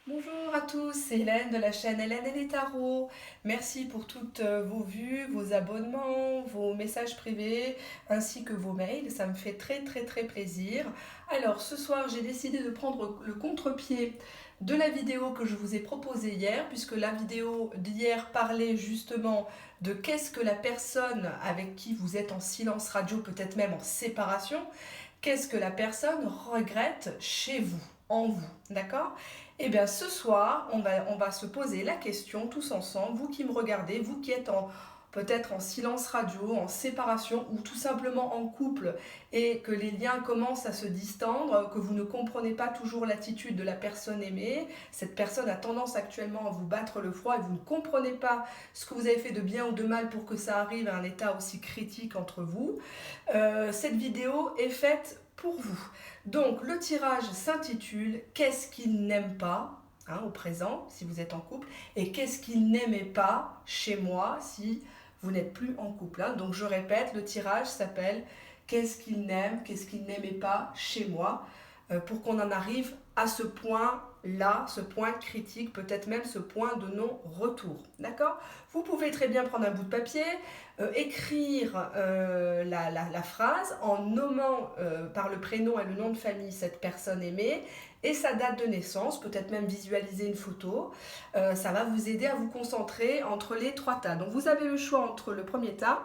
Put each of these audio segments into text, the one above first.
Bonjour à tous, c'est Hélène de la chaîne Hélène et les tarots. Merci pour toutes vos vues, vos abonnements, vos messages privés ainsi que vos mails. Ça me fait très plaisir. Alors ce soir, j'ai décidé de prendre le contre-pied de la vidéo que je vous ai proposée hier, puisque la vidéo d'hier parlait justement de qu'est-ce que la personne avec qui vous êtes en silence radio, peut-être même en séparation, qu'est-ce que la personne regrette chez vous, en vous, d'accord? Eh bien, ce soir, on va se poser la question tous ensemble, vous qui me regardez, vous qui êtes peut-être en silence radio, en séparation ou tout simplement en couple et que les liens commencent à se distendre, que vous ne comprenez pas toujours l'attitude de la personne aimée, cette personne a tendance actuellement à vous battre le froid et vous ne comprenez pas ce que vous avez fait de bien ou de mal pour que ça arrive à un état aussi critique entre vous. Cette vidéo est faite pour vous. Donc le tirage s'intitule Qu'est-ce qu'il n'aime pas, au présent si vous êtes en couple, et qu'est-ce qu'il n'aimait pas chez moi si vous n'êtes plus en couple. Donc je répète, le tirage s'appelle Qu'est-ce qu'il n'aime, qu'est-ce qu'il n'aimait pas chez moi, pour qu'on en arrive à ce point-là, ce point critique, peut-être même ce point de non-retour. D'accord? Vous pouvez très bien prendre un bout de papier, écrire la phrase en nommant par le prénom et le nom de famille cette personne aimée et sa date de naissance, peut-être même visualiser une photo. Ça va vous aider à vous concentrer entre les trois tas. Donc vous avez le choix entre le premier tas,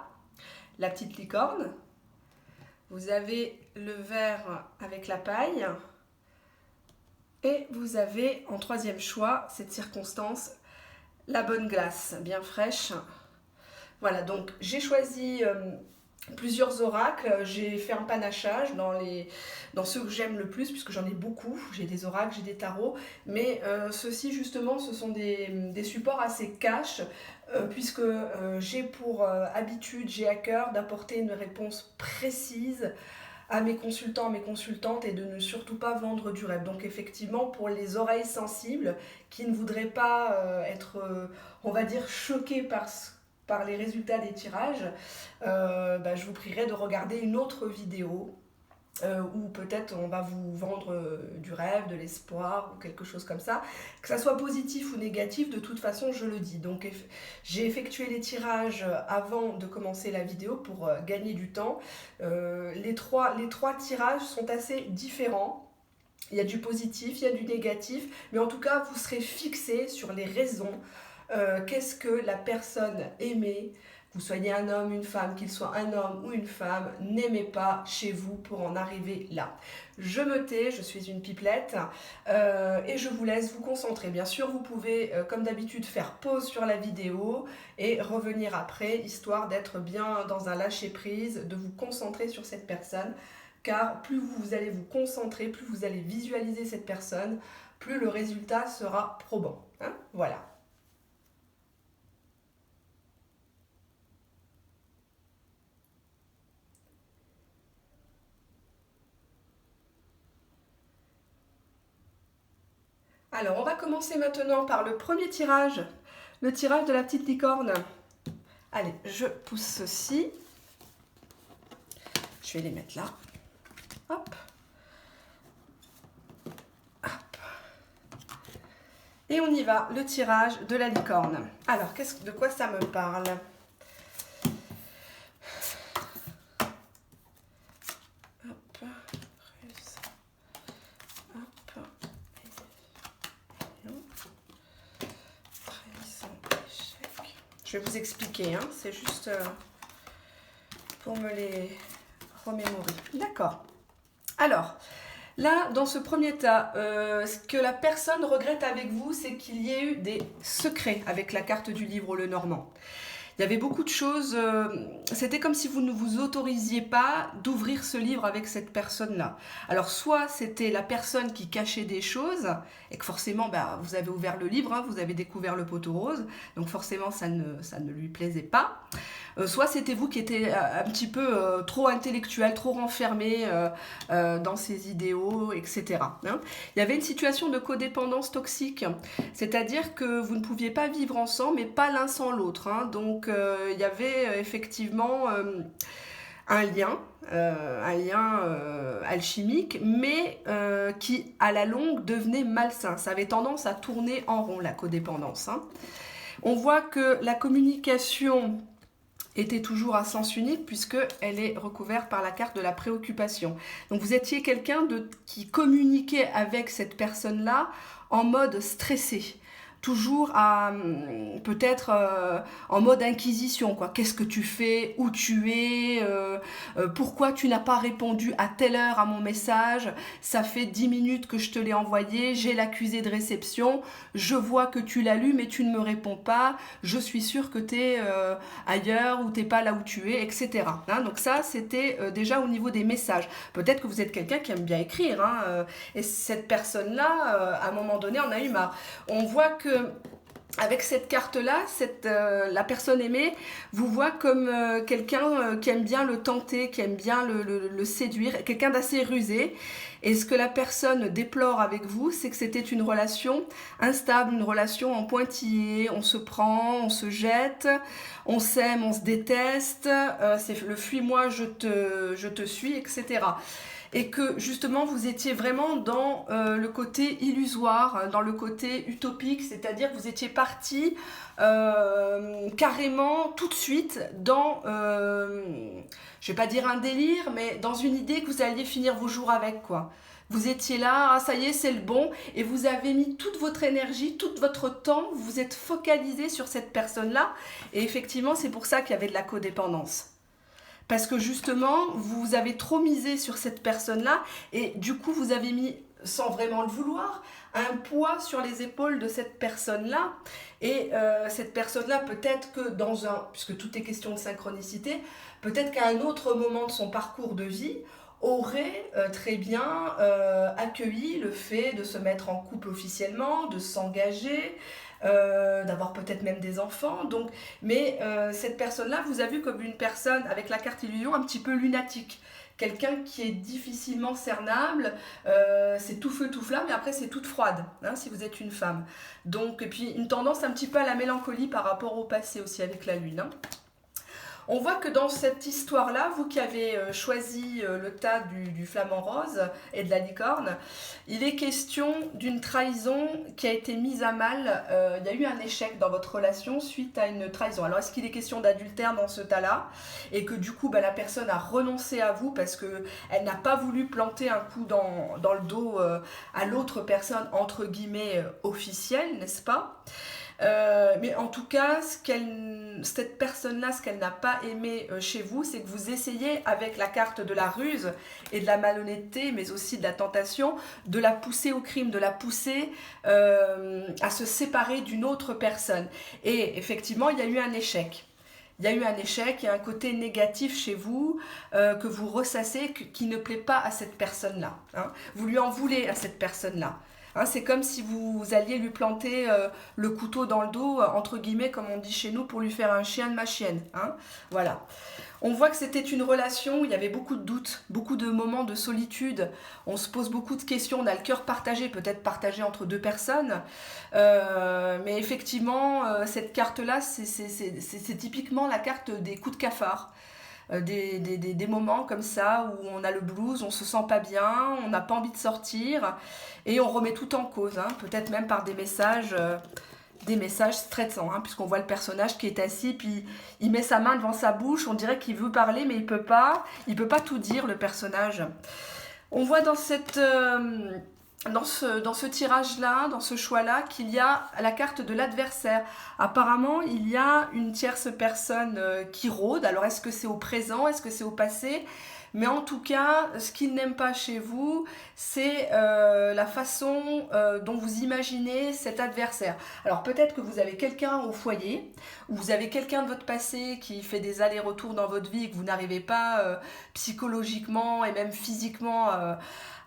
la petite licorne, vous avez le verre avec la paille, et vous avez en troisième choix, cette circonstance, la bonne glace, bien fraîche. Voilà, donc j'ai choisi plusieurs oracles, j'ai fait un panachage dans ceux que j'aime le plus, puisque j'en ai beaucoup, j'ai des oracles, j'ai des tarots, mais ceux-ci justement, ce sont des supports assez cash, puisque j'ai pour habitude, j'ai à cœur d'apporter une réponse précise à mes consultants, à mes consultantes, et de ne surtout pas vendre du rêve. Donc effectivement, pour les oreilles sensibles qui ne voudraient pas être, on va dire, choquées par les résultats des tirages, je vous prierai de regarder une autre vidéo où peut-être on va vous vendre du rêve, de l'espoir ou quelque chose comme ça. Que ça soit positif ou négatif, de toute façon, je le dis. Donc j'ai effectué les tirages avant de commencer la vidéo pour gagner du temps. Les trois tirages sont assez différents. Il y a du positif, il y a du négatif, mais en tout cas, vous serez fixé sur les raisons. Qu'est-ce que la personne aimée, vous soyez un homme, une femme, qu'il soit un homme ou une femme, n'aimait pas chez vous pour en arriver là. Je me tais, je suis une pipelette et je vous laisse vous concentrer. Bien sûr, vous pouvez, comme d'habitude, faire pause sur la vidéo et revenir après, histoire d'être bien dans un lâcher-prise, de vous concentrer sur cette personne. Car plus vous allez vous concentrer, plus vous allez visualiser cette personne, plus le résultat sera probant. Voilà. Alors, on va commencer maintenant par le premier tirage, le tirage de la petite licorne. Allez, je pousse ceci. Je vais les mettre là. Hop. Hop. Et on y va, le tirage de la licorne. Alors, de quoi ça me parle ? Hop. Hop. Je vais vous expliquer, c'est juste pour me les remémorer. D'accord. Alors, là, dans ce premier tas, ce que la personne regrette avec vous, c'est qu'il y ait eu des secrets avec la carte du livre Le Normand. Il y avait beaucoup de choses, c'était comme si vous ne vous autorisiez pas d'ouvrir ce livre avec cette personne-là. Alors soit c'était la personne qui cachait des choses, et que forcément vous avez ouvert le livre, vous avez découvert le poteau rose, donc forcément ça ne lui plaisait pas. Soit c'était vous qui étiez un petit peu trop intellectuel, trop renfermé dans ses idéaux, etc. Il y avait une situation de codépendance toxique, c'est-à-dire que vous ne pouviez pas vivre ensemble, mais pas l'un sans l'autre. Donc il y avait effectivement un lien alchimique, mais qui à la longue devenait malsain. Ça avait tendance à tourner en rond, la codépendance, hein. On voit que la communication était toujours à sens unique puisqu'elle est recouverte par la carte de la préoccupation. Donc vous étiez quelqu'un qui communiquait avec cette personne-là en mode stressé. Toujours peut-être en mode inquisition, quoi. Qu'est-ce que tu fais? Où tu es? Pourquoi tu n'as pas répondu à telle heure à mon message? Ça fait 10 minutes que je te l'ai envoyé, j'ai l'accusé de réception, je vois que tu l'as lu mais tu ne me réponds pas, je suis sûre que tu es ailleurs ou tu n'es pas là où tu es, etc. Hein, donc ça, c'était déjà au niveau des messages. Peut-être que vous êtes quelqu'un qui aime bien écrire, hein, et cette personne-là, à un moment donné, en a eu marre. On voit que avec cette carte-là, la personne aimée vous voit comme quelqu'un qui aime bien le tenter, qui aime bien le séduire, quelqu'un d'assez rusé. Et ce que la personne déplore avec vous, c'est que c'était une relation instable, une relation en pointillé. On se prend, on se jette, on s'aime, on se déteste, c'est le fuis-moi, je te suis, etc. Et que justement vous étiez vraiment dans le côté illusoire, dans le côté utopique, c'est-à-dire que vous étiez parti carrément tout de suite dans, je vais pas dire un délire, mais dans une idée que vous alliez finir vos jours avec, quoi. Vous étiez là, ah, ça y est, c'est le bon, et vous avez mis toute votre énergie, tout votre temps, vous vous êtes focalisé sur cette personne-là, et effectivement, c'est pour ça qu'il y avait de la codépendance. Parce que justement, vous avez trop misé sur cette personne-là et du coup, vous avez mis, sans vraiment le vouloir, un poids sur les épaules de cette personne-là. Et cette personne-là, peut-être que puisque tout est question de synchronicité, peut-être qu'à un autre moment de son parcours de vie, aurait très bien accueilli le fait de se mettre en couple officiellement, de s'engager, d'avoir peut-être même des enfants. Donc, mais cette personne-là vous a vu comme une personne avec la carte illusion un petit peu lunatique. Quelqu'un qui est difficilement cernable, c'est tout feu, tout flamme, et après c'est toute froide, hein, si vous êtes une femme. Donc, et puis une tendance un petit peu à la mélancolie par rapport au passé aussi avec la lune, hein. On voit que dans cette histoire-là, vous qui avez choisi le tas du flamant rose et de la licorne, il est question d'une trahison qui a été mise à mal. Il y a eu un échec dans votre relation suite à une trahison. Alors, est-ce qu'il est question d'adultère dans ce tas-là? Et que du coup, la personne a renoncé à vous parce qu'elle n'a pas voulu planter un coup dans le dos à l'autre personne, entre guillemets, officielle, n'est-ce pas? Mais en tout cas, cette personne-là, ce qu'elle n'a pas aimé chez vous, c'est que vous essayez, avec la carte de la ruse et de la malhonnêteté, mais aussi de la tentation, de la pousser au crime, de la pousser à se séparer d'une autre personne. Et effectivement, il y a eu un échec. Il y a eu un échec, il y a un côté négatif chez vous que vous ressassez, qui ne plaît pas à cette personne-là, hein. Vous lui en voulez à cette personne-là. Hein, c'est comme si vous alliez lui planter le couteau dans le dos, entre guillemets, comme on dit chez nous, pour lui faire un chien de ma chienne, hein. Voilà. On voit que c'était une relation où il y avait beaucoup de doutes, beaucoup de moments de solitude. On se pose beaucoup de questions, on a le cœur partagé, peut-être partagé entre deux personnes. Mais effectivement, cette carte-là, c'est typiquement la carte des coups de cafard. Des moments comme ça où on a le blues, on se sent pas bien, on n'a pas envie de sortir et on remet tout en cause, hein, peut-être même par des messages stressants, hein, puisqu'on voit le personnage qui est assis, puis il met sa main devant sa bouche, on dirait qu'il veut parler mais il peut pas tout dire, le personnage. On voit dans ce tirage-là, dans ce choix-là, qu'il y a la carte de l'adversaire. Apparemment, il y a une tierce personne qui rôde. Alors, est-ce que c'est au présent? Est-ce que c'est au passé? Mais en tout cas, ce qu'il n'aime pas chez vous, c'est la façon dont vous imaginez cet adversaire. Alors, peut-être que vous avez quelqu'un au foyer, ou vous avez quelqu'un de votre passé qui fait des allers-retours dans votre vie et que vous n'arrivez pas psychologiquement et même physiquement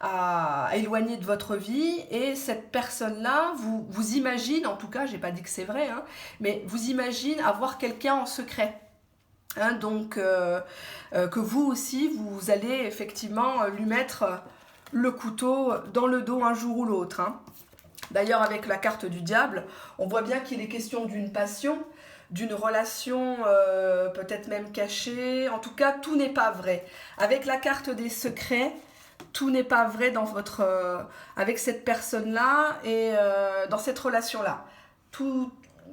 à éloigner de votre vie, et cette personne-là vous imagine, en tout cas, j'ai pas dit que c'est vrai, hein, mais vous imagine avoir quelqu'un en secret. Hein, donc, que vous aussi, vous allez effectivement lui mettre le couteau dans le dos un jour ou l'autre, hein. D'ailleurs, avec la carte du diable, on voit bien qu'il est question d'une passion, d'une relation peut-être même cachée. En tout cas, tout n'est pas vrai. Avec la carte des secrets, tout n'est pas vrai dans avec cette personne-là et dans cette relation-là. Tout,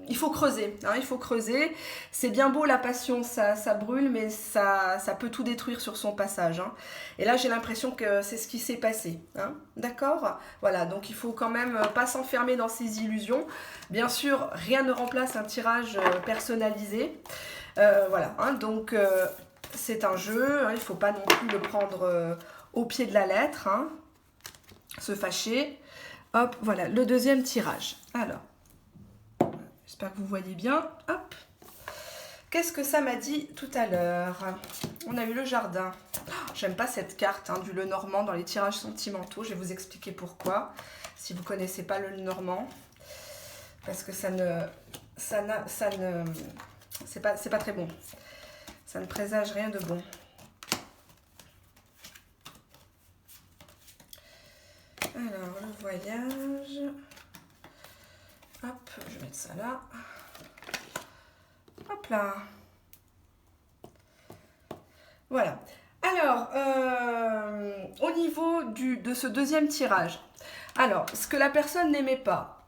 il faut creuser, hein, il faut creuser. C'est bien beau la passion, ça brûle, mais ça peut tout détruire sur son passage. Hein. Et là, j'ai l'impression que c'est ce qui s'est passé. Hein. D'accord. Voilà, donc il faut quand même pas s'enfermer dans ses illusions. Bien sûr, rien ne remplace un tirage personnalisé. Voilà, hein, donc c'est un jeu, hein, il ne faut pas non plus le prendre au pied de la lettre, hein, se fâcher. Hop, voilà, le deuxième tirage. Alors, j'espère que vous voyez bien. Hop. Qu'est-ce que ça m'a dit tout à l'heure? On a eu le jardin. Oh, j'aime pas cette carte hein, du Lenormand dans les tirages sentimentaux. Je vais vous expliquer pourquoi. Si vous ne connaissez pas le Lenormand. Parce que c'est pas très bon. Ça ne présage rien de bon. Alors, le voyage. Hop, je vais mettre ça là. Hop là. Voilà. Alors, au niveau de ce deuxième tirage, alors, ce que la personne n'aimait pas.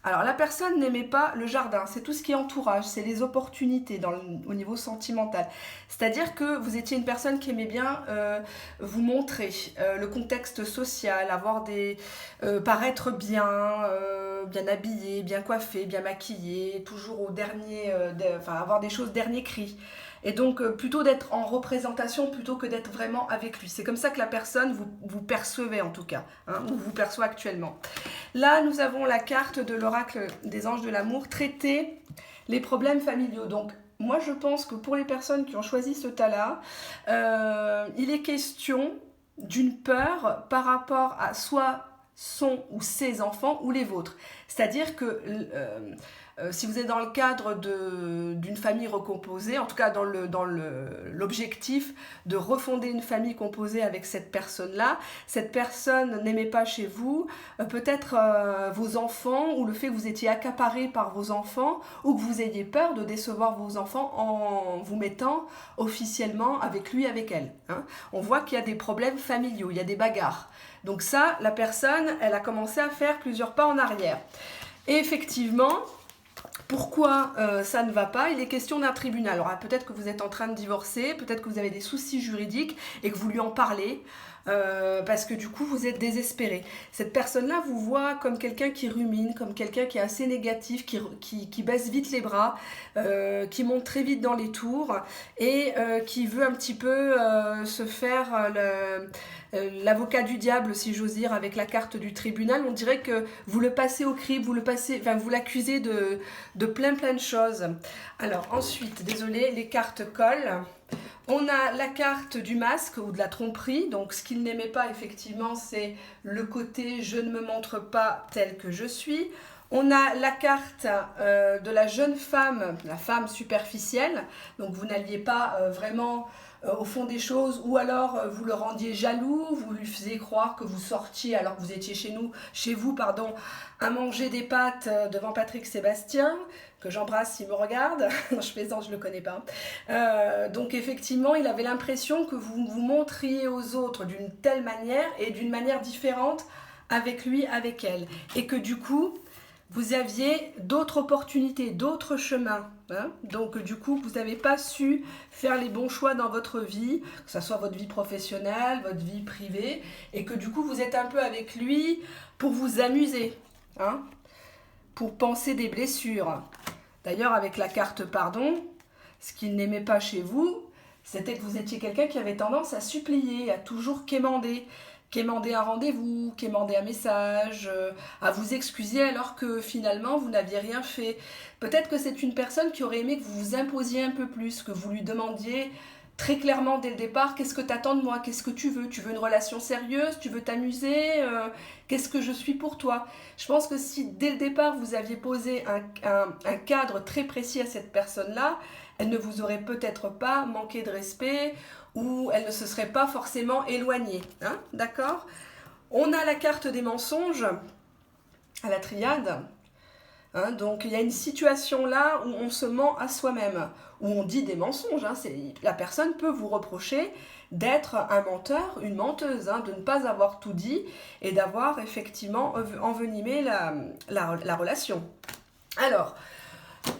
Alors, la personne n'aimait pas le jardin, c'est tout ce qui est entourage, c'est les opportunités au niveau sentimental. C'est-à-dire que vous étiez une personne qui aimait bien vous montrer le contexte social, paraître bien, bien habillé, bien coiffé, bien maquillé, toujours au dernier, avoir des choses dernier cri. Et donc, plutôt d'être en représentation plutôt que d'être vraiment avec lui. C'est comme ça que la personne vous percevait en tout cas, hein, ou vous perçoit actuellement. Là, nous avons la carte de l'oracle des anges de l'amour, traiter les problèmes familiaux. Donc, moi, je pense que pour les personnes qui ont choisi ce tas-là, il est question d'une peur par rapport à soit son ou ses enfants ou les vôtres. C'est-à-dire que si vous êtes dans le cadre d'une famille recomposée, en tout cas dans l'objectif de refonder une famille composée avec cette personne-là, cette personne n'aimait pas chez vous, peut-être vos enfants ou le fait que vous étiez accaparé par vos enfants ou que vous ayez peur de décevoir vos enfants en vous mettant officiellement avec lui, avec elle. Hein. On voit qu'il y a des problèmes familiaux, il y a des bagarres. Donc ça, la personne, elle a commencé à faire plusieurs pas en arrière. Et effectivement, pourquoi ça ne va pas? Il est question d'un tribunal. Alors peut-être que vous êtes en train de divorcer, peut-être que vous avez des soucis juridiques et que vous lui en parlez. Parce que du coup vous êtes désespéré. Cette personne-là vous voit comme quelqu'un qui rumine, comme quelqu'un qui est assez négatif, qui baisse vite les bras, qui monte très vite dans les tours et qui veut un petit peu se faire l'avocat du diable, si j'ose dire, avec la carte du tribunal. On dirait que vous le passez au crible, vous l'accusez de plein de choses. Alors ensuite, désolé, les cartes collent. On a la carte du masque ou de la tromperie, donc ce qu'il n'aimait pas effectivement c'est le côté je ne me montre pas tel que je suis. On a la carte de la jeune femme, la femme superficielle, donc vous n'alliez pas vraiment au fond des choses, ou alors vous le rendiez jaloux, vous lui faisiez croire que vous sortiez alors que vous étiez chez vous, à manger des pâtes devant Patrick Sébastien, que j'embrasse s'il me regarde. Non, je plaisante, je ne le connais pas. Donc effectivement, il avait l'impression que vous vous montriez aux autres d'une telle manière et d'une manière différente avec lui, avec elle. Et que du coup, vous aviez d'autres opportunités, d'autres chemins. Hein. Donc du coup, vous n'avez pas su faire les bons choix dans votre vie, que ce soit votre vie professionnelle, votre vie privée, et que du coup, vous êtes un peu avec lui pour vous amuser, hein, pour penser des blessures. D'ailleurs, avec la carte pardon, ce qu'il n'aimait pas chez vous, c'était que vous étiez quelqu'un qui avait tendance à supplier, à toujours quémander un rendez-vous, quémander un message, à vous excuser alors que finalement vous n'aviez rien fait. Peut-être que c'est une personne qui aurait aimé que vous vous imposiez un peu plus, que vous lui demandiez très clairement dès le départ, qu'est-ce que tu attends de moi, qu'est-ce que tu veux une relation sérieuse, tu veux t'amuser, qu'est-ce que je suis pour toi. Je pense que si dès le départ vous aviez posé un cadre très précis à cette personne-là, elle ne vous aurait peut-être pas manqué de respect ou elle ne se serait pas forcément éloignée. Hein, d'accord? On a la carte des mensonges à la triade. Hein, donc il y a une situation là où on se ment à soi-même, où on dit des mensonges. Hein, la personne peut vous reprocher d'être un menteur, une menteuse, hein, de ne pas avoir tout dit et d'avoir effectivement envenimé la relation. Alors,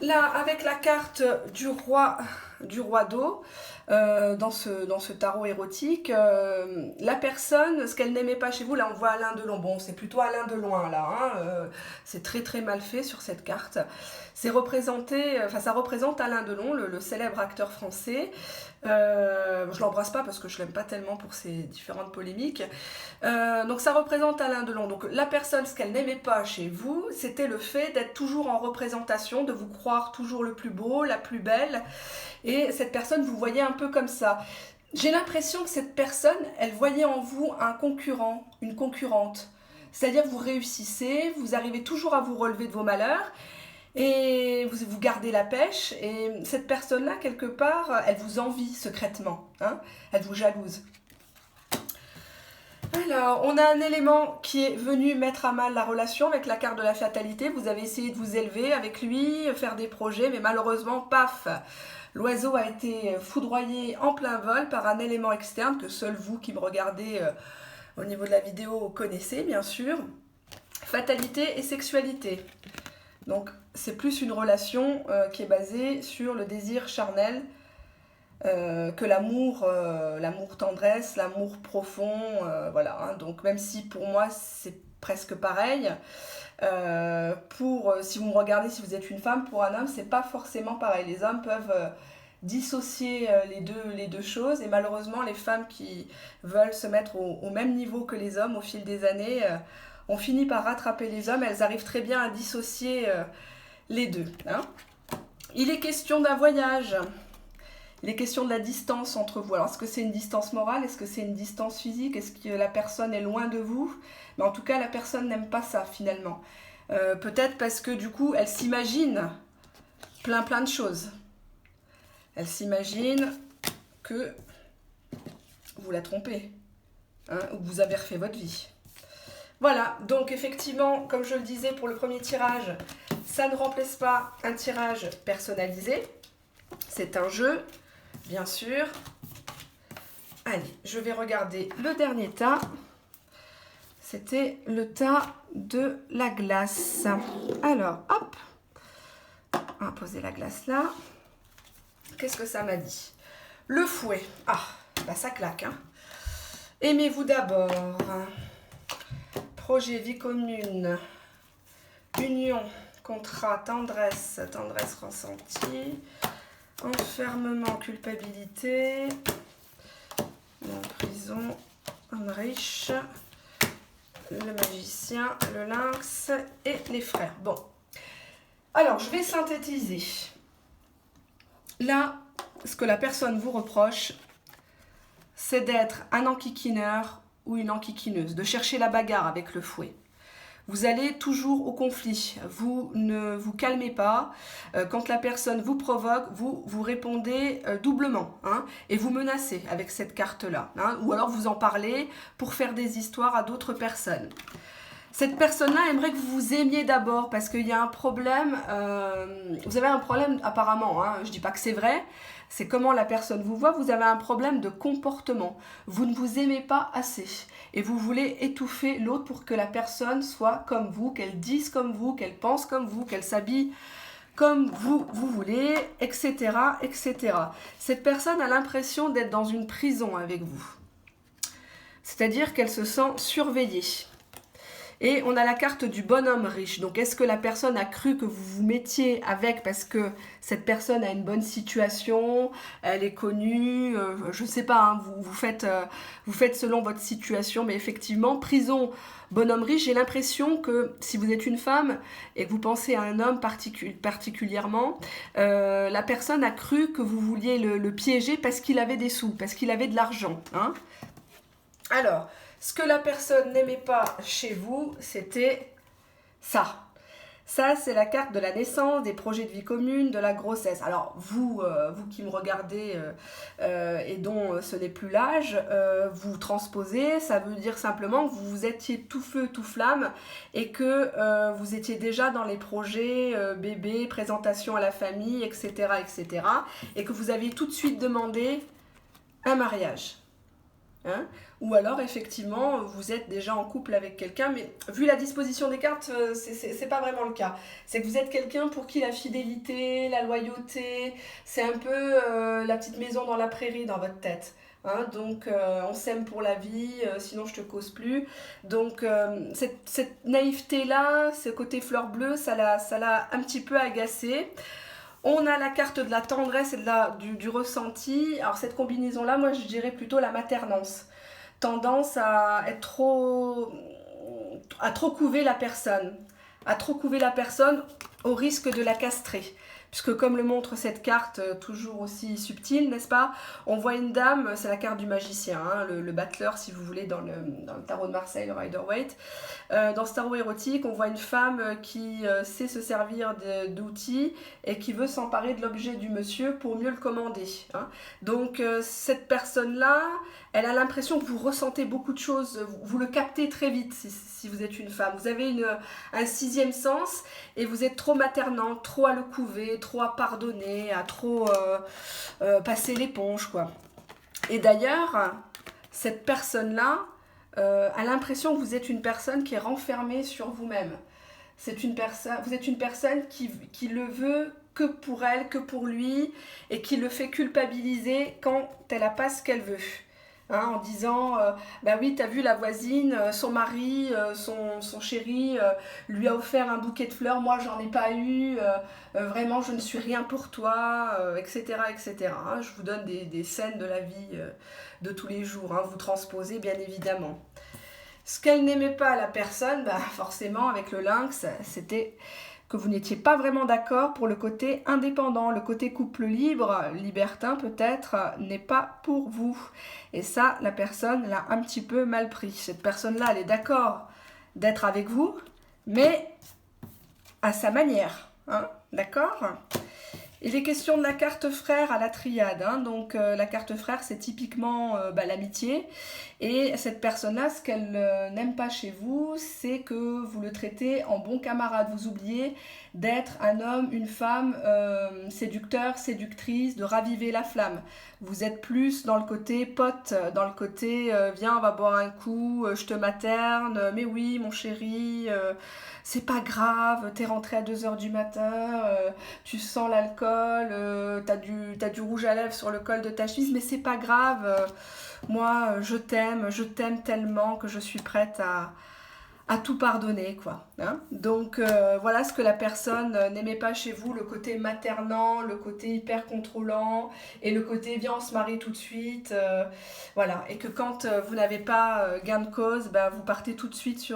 là, avec la carte du roi d'eau, dans ce tarot érotique, la personne, ce qu'elle n'aimait pas chez vous, là on voit Alain Delon, bon c'est plutôt Alain de loin là, hein, c'est très très mal fait sur cette carte, c'est représenté, enfin ça représente Alain Delon, le célèbre acteur français, je l'embrasse pas parce que je l'aime pas tellement pour ses différentes polémiques, donc ça représente Alain Delon, donc la personne, ce qu'elle n'aimait pas chez vous, c'était le fait d'être toujours en représentation, de vous croire toujours le plus beau, la plus belle, et cette personne vous voyait un peu comme ça. J'ai l'impression que cette personne, elle voyait en vous un concurrent, une concurrente. C'est-à-dire que vous réussissez, vous arrivez toujours à vous relever de vos malheurs, et vous gardez la pêche, et cette personne-là, quelque part, elle vous envie secrètement, hein, elle vous jalouse. Alors, on a un élément qui est venu mettre à mal la relation avec la carte de la fatalité. Vous avez essayé de vous élever avec lui, faire des projets, mais malheureusement, paf, l'oiseau a été foudroyé en plein vol par un élément externe que seul vous qui me regardez au niveau de la vidéo connaissez, bien sûr. Fatalité et sexualité. Donc, c'est plus une relation qui est basée sur le désir charnel, que l'amour tendresse, l'amour profond, voilà. Hein. Donc même si pour moi c'est presque pareil, si vous me regardez, si vous êtes une femme, pour un homme c'est pas forcément pareil. Les hommes peuvent dissocier les deux choses, et malheureusement les femmes qui veulent se mettre au même niveau que les hommes au fil des années ont fini par rattraper les hommes. Elles arrivent très bien à dissocier les deux. Hein. Il est question d'un voyage. Il est question de la distance entre vous. Alors, est-ce que c'est une distance morale? Est-ce que c'est une distance physique? Est-ce que la personne est loin de vous? Mais en tout cas, la personne n'aime pas ça, finalement. Peut-être parce que, du coup, elle s'imagine plein de choses. Elle s'imagine que vous la trompez, hein, ou que vous avez refait votre vie. Voilà, donc effectivement, comme je le disais pour le premier tirage, ça ne remplace pas un tirage personnalisé. C'est un jeu. Bien sûr. Allez, je vais regarder le dernier tas. C'était le tas de la glace. Alors, hop. On va poser la glace là. Qu'est-ce que ça m'a dit? Le fouet. Ah, bah ça claque. Hein. Aimez-vous d'abord. Projet, vie commune. Union, contrat, tendresse ressentie. Enfermement, culpabilité, prison, homme riche, le magicien, le lynx et les frères. Bon, alors je vais synthétiser. Là, ce que la personne vous reproche, c'est d'être un enquiquineur ou une enquiquineuse, de chercher la bagarre avec le fouet. Vous allez toujours au conflit, vous ne vous calmez pas. Quand la personne vous provoque, vous répondez doublement, hein, et vous menacez avec cette carte-là. Hein, ou alors vous en parlez pour faire des histoires à d'autres personnes. Cette personne-là aimerait que vous vous aimiez d'abord parce qu'il y a un problème, vous avez un problème apparemment, hein, je ne dis pas que c'est vrai, c'est comment la personne vous voit, vous avez un problème de comportement. Vous ne vous aimez pas assez et vous voulez étouffer l'autre pour que la personne soit comme vous, qu'elle dise comme vous, qu'elle pense comme vous, qu'elle s'habille comme vous voulez, etc., etc. Cette personne a l'impression d'être dans une prison avec vous. C'est-à-dire qu'elle se sent surveillée. Et on a la carte du bonhomme riche. Donc, est-ce que la personne a cru que vous vous mettiez avec parce que cette personne a une bonne situation, elle est connue, je ne sais pas, hein, vous faites selon votre situation. Mais effectivement, prison, bonhomme riche, j'ai l'impression que si vous êtes une femme et que vous pensez à un homme particulièrement, la personne a cru que vous vouliez le piéger parce qu'il avait des sous, parce qu'il avait de l'argent. Hein. Alors, ce que la personne n'aimait pas chez vous, c'était ça. Ça, c'est la carte de la naissance, des projets de vie commune, de la grossesse. Alors, vous qui me regardez et dont ce n'est plus l'âge, vous transposez, ça veut dire simplement que vous étiez tout feu, tout flamme et que vous étiez déjà dans les projets bébé, présentation à la famille, etc., etc., et que vous avez tout de suite demandé un mariage. Hein, ou alors effectivement vous êtes déjà en couple avec quelqu'un, mais vu la disposition des cartes, c'est pas vraiment le cas. C'est que vous êtes quelqu'un pour qui la fidélité, la loyauté, c'est un peu la petite maison dans la prairie dans votre tête. Hein, donc on s'aime pour la vie, sinon je te cause plus. Donc cette naïveté là, ce côté fleur bleue, ça l'a un petit peu agacé. On a la carte de la tendresse et du ressenti. Alors cette combinaison-là, moi je dirais plutôt la maternance. Tendance à trop couver la personne. À trop couver la personne au risque de la castrer. Puisque comme le montre cette carte, toujours aussi subtile, n'est-ce pas? On voit une dame, c'est la carte du magicien, hein, le battleur si vous voulez dans le tarot de Marseille, le Rider-Waite. Dans ce tarot érotique, on voit une femme qui sait se servir d'outils et qui veut s'emparer de l'objet du monsieur pour mieux le commander. Hein. Donc cette personne-là, elle a l'impression que vous ressentez beaucoup de choses, vous le captez très vite si vous êtes une femme. Vous avez un sixième sens et vous êtes trop maternant, trop à le couver, trop à pardonner, à trop passer l'éponge, quoi. Et d'ailleurs, cette personne-là a l'impression que vous êtes une personne qui est renfermée sur vous-même. Vous êtes une personne qui le veut que pour elle, que pour lui, et qui le fait culpabiliser quand elle n'a pas ce qu'elle veut. Hein, en disant, bah oui, t'as vu la voisine, son mari, son chéri lui a offert un bouquet de fleurs, moi j'en ai pas eu, vraiment je ne suis rien pour toi, etc. etc. Hein, je vous donne des scènes de la vie de tous les jours, hein, vous transposez bien évidemment. Ce qu'elle n'aimait pas à la personne, bah forcément avec le lynx, c'était que vous n'étiez pas vraiment d'accord pour le côté indépendant, le côté couple libre, libertin peut-être, n'est pas pour vous. Et ça, la personne l'a un petit peu mal pris. Cette personne-là, elle est d'accord d'être avec vous, mais à sa manière, hein, d'accord ? Il est question de la carte frère à la triade, hein. Donc la carte frère c'est typiquement l'amitié et cette personne-là ce qu'elle n'aime pas chez vous c'est que vous le traitez en bon camarade, vous oubliez d'être un homme, une femme séducteur, séductrice, de raviver la flamme. Vous êtes plus dans le côté pote, dans le côté viens on va boire un coup, je te materne, mais oui mon chéri, c'est pas grave, t'es rentré à 2h du matin, tu sens l'alcool, t'as du rouge à lèvres sur le col de ta chemise, mais c'est pas grave, moi je t'aime tellement que je suis prête à tout pardonner, quoi. Hein, donc voilà ce que la personne n'aimait pas chez vous, le côté maternant, le côté hyper contrôlant et le côté viens on se marie tout de suite, voilà. Et que quand vous n'avez pas gain de cause, bah, vous partez tout de suite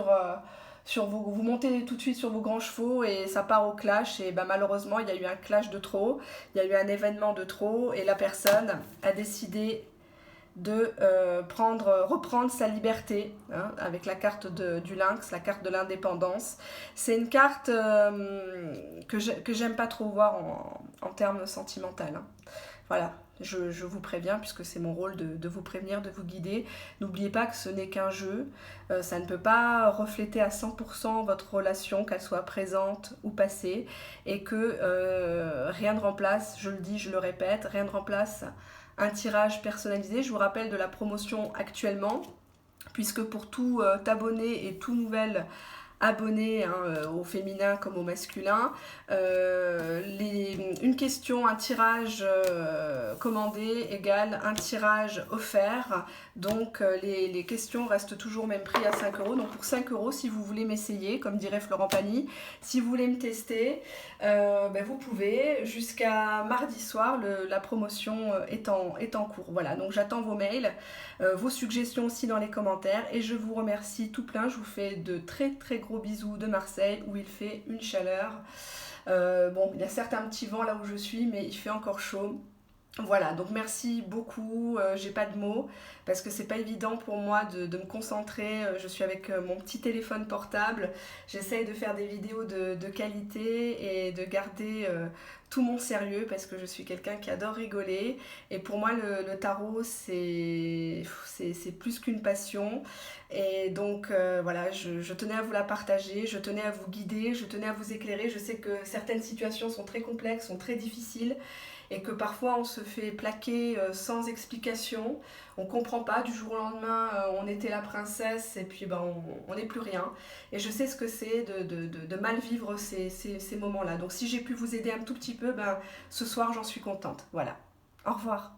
vous montez tout de suite sur vos grands chevaux et ça part au clash et bah, malheureusement il y a eu un clash de trop, il y a eu un événement de trop et la personne a décidé de reprendre sa liberté, hein, avec la carte du lynx, la carte de l'indépendance. C'est une carte que j'aime pas trop voir en termes sentimentaux. Hein. Voilà, je vous préviens, puisque c'est mon rôle de vous prévenir, de vous guider. N'oubliez pas que ce n'est qu'un jeu, ça ne peut pas refléter à 100% votre relation, qu'elle soit présente ou passée, et que rien ne remplace, je le dis, je le répète, rien ne remplace un tirage personnalisé. Je vous rappelle de la promotion actuellement, puisque pour tout abonné et tout nouvel abonné, hein, au féminin comme au masculin, une question, un tirage commandé égale un tirage offert. Donc les questions restent toujours au même prix à 5 €. Donc pour 5 €, si vous voulez m'essayer, comme dirait Florent Pagny, si vous voulez me tester, vous pouvez. Jusqu'à mardi soir, la promotion est en cours. Voilà, donc j'attends vos mails, vos suggestions aussi dans les commentaires. Et je vous remercie tout plein. Je vous fais de très très gros bisous de Marseille où il fait une chaleur. Bon, il y a certes un petit vent là où je suis, mais il fait encore chaud. Voilà, donc merci beaucoup. J'ai pas de mots parce que c'est pas évident pour moi de me concentrer. Je suis avec mon petit téléphone portable. J'essaye de faire des vidéos de qualité et de garder tout mon sérieux parce que je suis quelqu'un qui adore rigoler. Et pour moi, le tarot, c'est plus qu'une passion. Et donc voilà, je tenais à vous la partager, je tenais à vous guider, je tenais à vous éclairer. Je sais que certaines situations sont très complexes, sont très difficiles et que parfois on se fait plaquer sans explication, on comprend pas, du jour au lendemain on était la princesse et puis ben, on n'est plus rien. Et je sais ce que c'est de mal vivre ces moments-là. Donc si j'ai pu vous aider un tout petit peu, ben, ce soir j'en suis contente. Voilà. Au revoir.